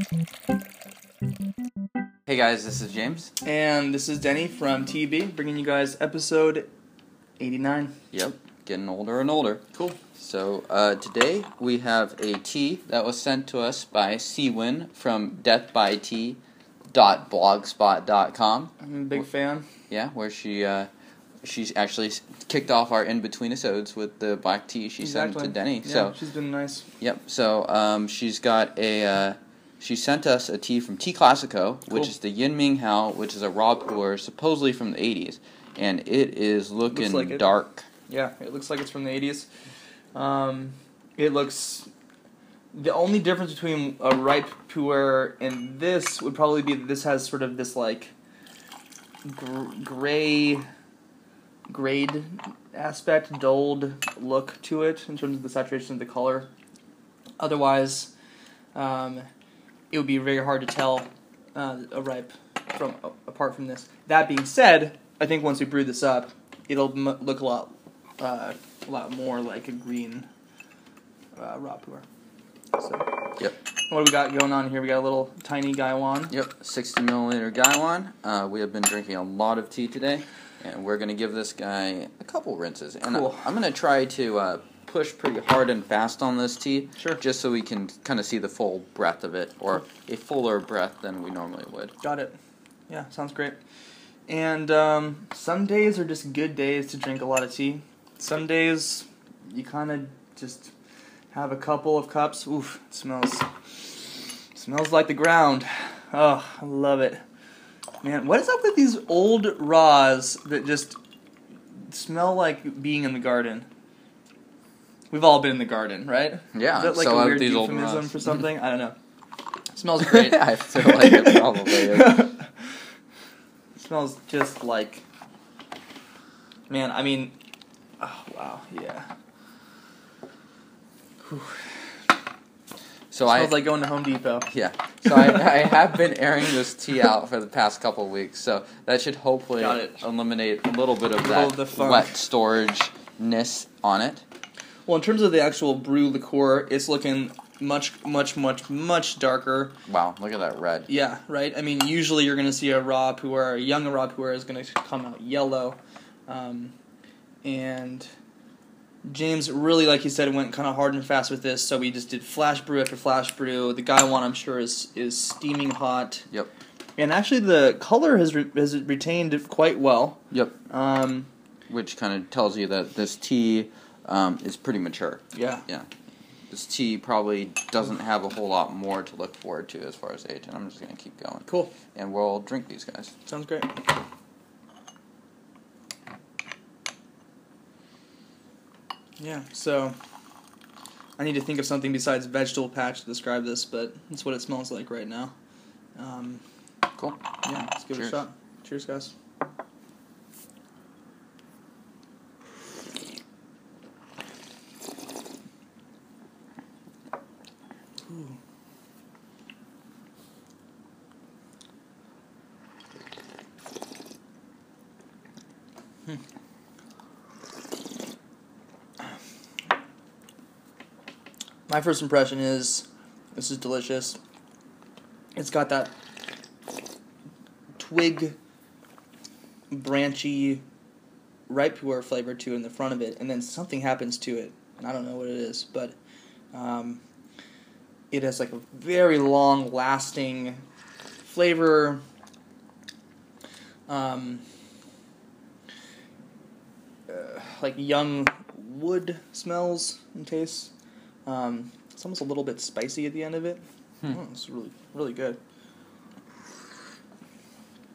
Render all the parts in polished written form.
Hey guys, this is James. And this is Denny from TB, bringing you guys episode 89. Yep, getting older and older. Cool. So today we have a tea that was sent to us by Cwin from deathbytea.blogspot.com. I'm a big fan. Yeah, where she's actually kicked off our in-between episodes with the black tea she sent to Denny. Yeah, so she's been nice. Yep. So she's got she sent us a tea from Classico, which Cool. is the Yin Ming Hao, which is a raw pu'erh, supposedly from the 80s, and it is looking Looks like dark. Yeah, it looks like it's from the 80s. It looks... The only difference between a ripe pu'erh and this would probably be that this has sort of this, like, grayed aspect, dulled look to it in terms of the saturation of the color. Otherwise, it would be very hard to tell a ripe apart from this. That being said, I think once we brew this up, it'll look a lot more like a green raw pu'erh. So, Yep. what do we got going on here? We got a little tiny gaiwan. Yep, 60 milliliter gaiwan. We have been drinking a lot of tea today, and we're going to give this guy a couple rinses. And Cool. I'm going to try to push pretty hard and fast on this tea, Sure. just so we can kind of see the full breadth of it, or a fuller breadth than we normally would. Got it. Yeah, sounds great. And some days are just good days to drink a lot of tea. Some days you kind of just have a couple of cups. Oof, it smells like the ground. Oh, I love it. Man, what is up with these old raws that just smell like being in the garden? We've all been in the garden, right? Yeah, Is that like so a have weird these old euphemism raws. for something? I don't know. It smells great. I feel like it probably is. It smells just like... Man, I mean... Oh, wow, yeah. Whew. So Smells like going to Home Depot. Yeah. So I have been airing this tea out for the past couple of weeks, so that should hopefully eliminate a little bit of that wet storage-ness on it. Well, in terms of the actual brew liqueur, it's looking much darker. Wow, look at that red. Yeah, right? I mean, usually you're going to see a raw pu'erh, a young raw pu'erh is going to come out yellow. And James really, like he said, went kind of hard and fast with this, so we just did flash brew after flash brew. The gaiwan, I'm sure, is steaming hot. Yep. And actually the color has retained quite well. Yep. Which kind of tells you that this tea is pretty mature. Yeah. Yeah. This tea probably doesn't have a whole lot more to look forward to as far as age, and I'm just going to keep going. Cool. And we'll drink these guys. Sounds great. Yeah, so I need to think of something besides vegetable patch to describe this, but that's what it smells like right now. Cool. Yeah, let's give it a shot. Cheers, guys. Ooh. My first impression is, this is delicious. It's got that twig, branchy, ripe pu'erh flavor to it in the front of it, and then something happens to it, and I don't know what it is, but it has like a very long-lasting flavor. Like young wood smells and tastes. It's almost a little bit spicy at the end of it. It's really good.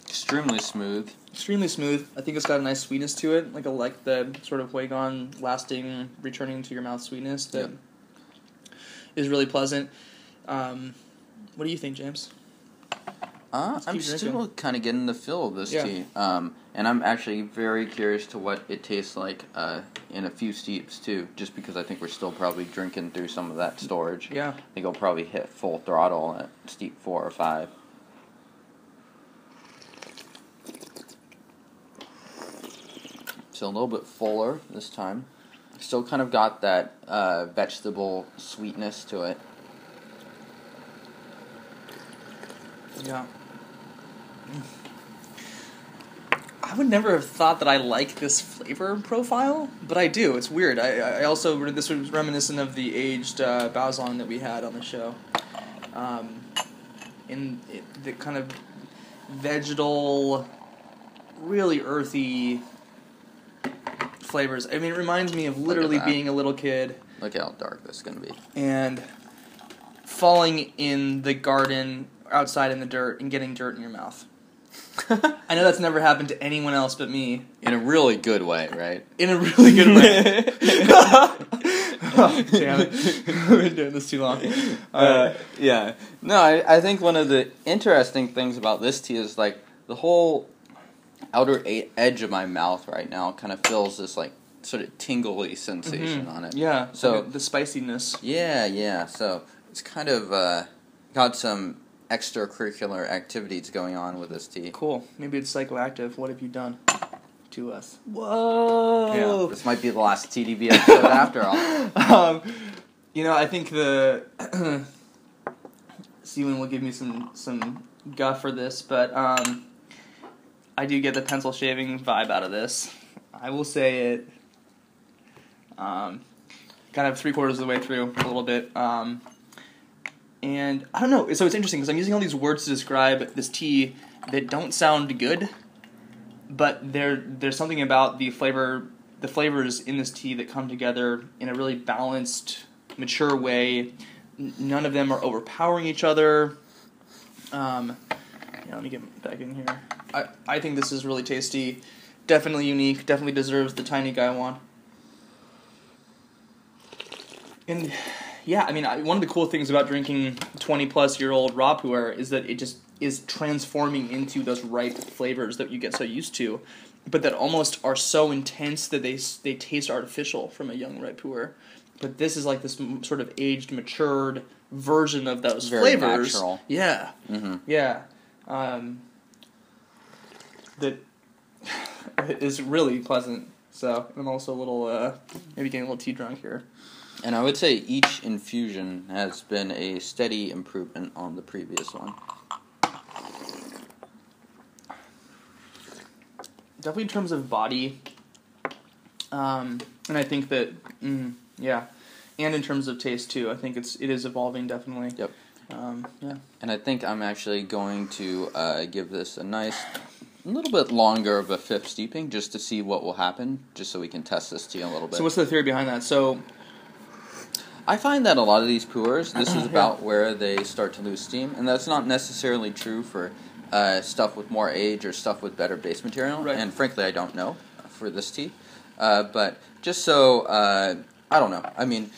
Extremely smooth. Extremely smooth. I think it's got a nice sweetness to it, like the sort of Huigon lasting, returning to your mouth sweetness that is really pleasant. What do you think, James? I'm still kind of getting the feel of this tea. And I'm actually very curious to what it tastes like in a few steeps, too, just because I think we're still probably drinking through some of that storage. Yeah. I think I'll probably hit full throttle at steep 4 or 5. So a little bit fuller this time. Still kind of got that vegetable sweetness to it. Yeah. I would never have thought that I like this flavor profile, but I do. It's weird. I also, this was reminiscent of the aged Baozong that we had on the show. The kind of vegetal, really earthy flavors. I mean, it reminds me of literally being a little kid. Look how dark this is going to be. And falling in the garden outside in the dirt and getting dirt in your mouth. I know that's never happened to anyone else but me. In a really good way, right? In a really good way. Oh, damn it. I've been doing this too long. Yeah. No, I think one of the interesting things about this tea is, like, the whole outer edge of my mouth right now kind of feels this, like, sort of tingly sensation on it. Yeah, so like the spiciness. Yeah. So it's kind of got some extracurricular activities going on with this tea. Cool. Maybe it's psychoactive. What have you done to us? Whoa! Yeah, this might be the last TDB episode after all. I think the Seaman will give me some guff for this, but I do get the pencil shaving vibe out of this. I will say it. Kind of 3/4 of the way through, a little bit. And I don't know. So it's interesting because I'm using all these words to describe this tea that don't sound good, but there's something about the flavors in this tea that come together in a really balanced, mature way. None of them are overpowering each other. Let me get back in here. I think this is really tasty. Definitely unique. Definitely deserves the tiny guy one. And yeah, I mean, one of the cool things about drinking 20-plus-year-old raw pu'erh is that it just is transforming into those ripe flavors that you get so used to, but that almost are so intense that they taste artificial from a young ripe pu'erh. But this is like this sort of aged, matured version of those very flavors. Natural. Yeah. Mm-hmm. Yeah. That is really pleasant. So I'm also a little, maybe getting a little tea drunk here. And I would say each infusion has been a steady improvement on the previous one. Definitely in terms of body. And I think that, yeah. And in terms of taste, too. I think it is evolving, definitely. Yep. Yeah. And I think I'm actually going to give this a little bit longer of a fifth steeping just to see what will happen, just so we can test this tea a little bit. So what's the theory behind that? So I find that a lot of these pu'erhs, this is about where they start to lose steam, and that's not necessarily true for stuff with more age or stuff with better base material, right. And frankly I don't know for this tea. But just so, I don't know, I mean,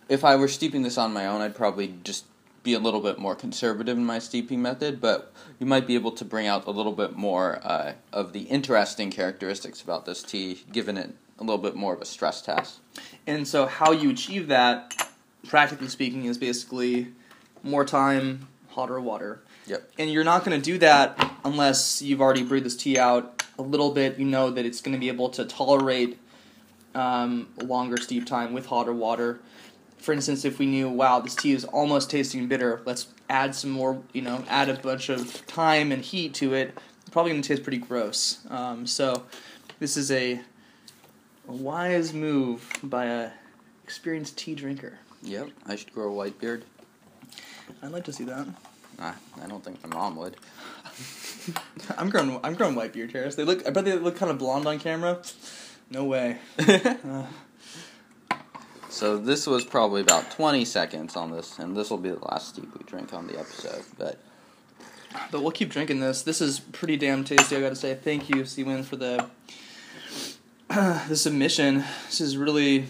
if I were steeping this on my own, I'd probably just be a little bit more conservative in my steeping method, but you might be able to bring out a little bit more of the interesting characteristics about this tea, given it a little bit more of a stress test. And so how you achieve that, practically speaking, is basically more time, hotter water. Yep. And you're not going to do that unless you've already brewed this tea out a little bit. You know that it's going to be able to tolerate longer steep time with hotter water. For instance, if we knew, wow, this tea is almost tasting bitter, let's add some more, add a bunch of time and heat to it, it's probably going to taste pretty gross. So this is a wise move by a experienced tea drinker. Yep, I should grow a white beard. I'd like to see that. I don't think my mom would. I'm growing white beard hairs. I bet they look kind of blonde on camera. No way. So this was probably about 20 seconds on this, and this will be the last steep we drink on the episode. But we'll keep drinking this. This is pretty damn tasty, I gotta say. Thank you, Seaman, for the submission. This is really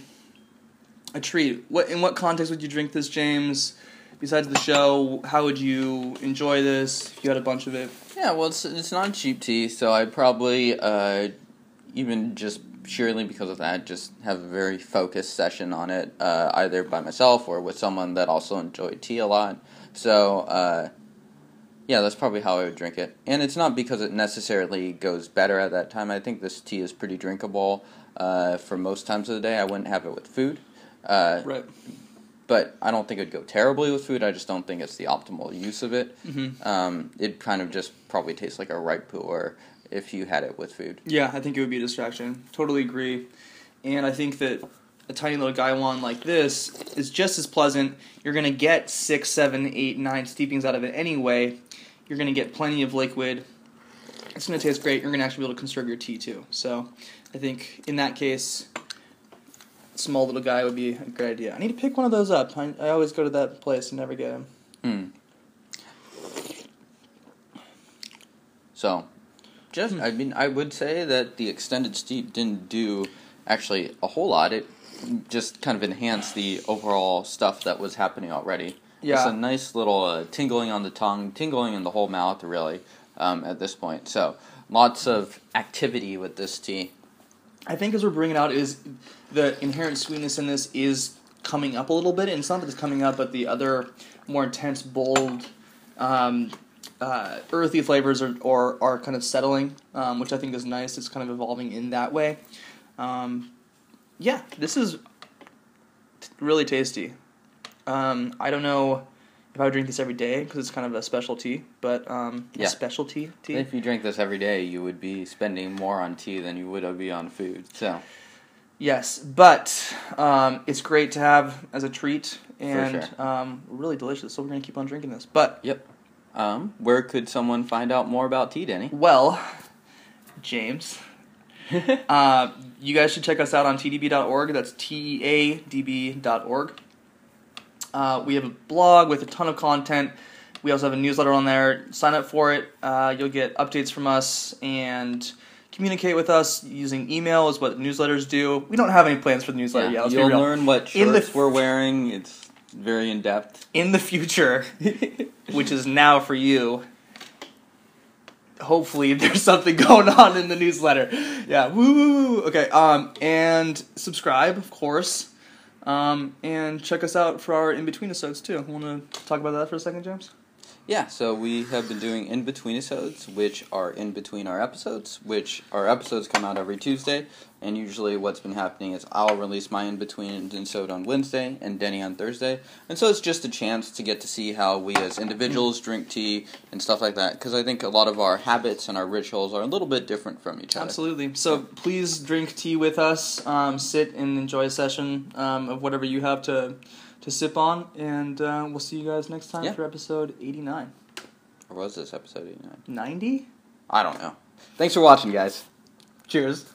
a treat. In what context would you drink this, James? Besides the show, how would you enjoy this if you had a bunch of it? Yeah, well, it's not cheap tea, so I'd probably, even just purely because of that, just have a very focused session on it, either by myself or with someone that also enjoyed tea a lot. So, yeah, that's probably how I would drink it. And it's not because it necessarily goes better at that time. I think this tea is pretty drinkable for most times of the day. I wouldn't have it with food. Right. but I don't think it would go terribly with food. I just don't think it's the optimal use of it. It kind of just probably tastes like a ripe pu'erh if you had it with food. Yeah, I think it would be a distraction. Totally agree. And I think that a tiny little gaiwan like this is just as pleasant. You're going to get 6, 7, 8, 9 steepings out of it anyway. You're going to get plenty of liquid. It's going to taste great. You're going to actually be able to conserve your tea too. So I think in that case, small little guy would be a great idea. I need to pick one of those up. I always go to that place and never get them. So, I would say that the extended steep didn't do actually a whole lot. It just kind of enhanced the overall stuff that was happening already. Yeah. It's a nice little tingling on the tongue, tingling in the whole mouth, really, at this point. So, lots of activity with this tea. I think as we're bringing it out is the inherent sweetness in this is coming up a little bit, and it's not that it's coming up, but the other more intense, bold, earthy flavors are kind of settling, which I think is nice. It's kind of evolving in that way. Yeah, this is really tasty. I don't know if I would drink this every day because it's kind of a specialty, but a specialty tea. If you drink this every day, you would be spending more on tea than you would be on food. So, yes, but it's great to have as a treat and for sure. Really delicious. So we're gonna keep on drinking this. But where could someone find out more about tea, Denny? Well, James. You guys should check us out on tdb.org. That's teadb.org. We have a blog with a ton of content. We also have a newsletter on there. Sign up for it. You'll get updates from us and communicate with us using email is what newsletters do. We don't have any plans for the newsletter yet. You'll learn what shirts we're wearing. It's very in-depth. In the future, which is now for you, hopefully there's something going on in the newsletter. Yeah, woo. Okay, and subscribe, of course. And check us out for our in-between episodes, too. Want to talk about that for a second, James? Yeah, so we have been doing in-between episodes, which are in between our episodes, which our episodes come out every Tuesday, and usually what's been happening is I'll release my in-between episode on Wednesday, and Denny on Thursday, and so it's just a chance to get to see how we as individuals drink tea and stuff like that, because I think a lot of our habits and our rituals are a little bit different from each other. Absolutely. So please drink tea with us, sit and enjoy a session of whatever you have to sip on, and we'll see you guys next time for episode 89. Or was this episode 89? 90? I don't know. Thanks for watching, guys. Cheers.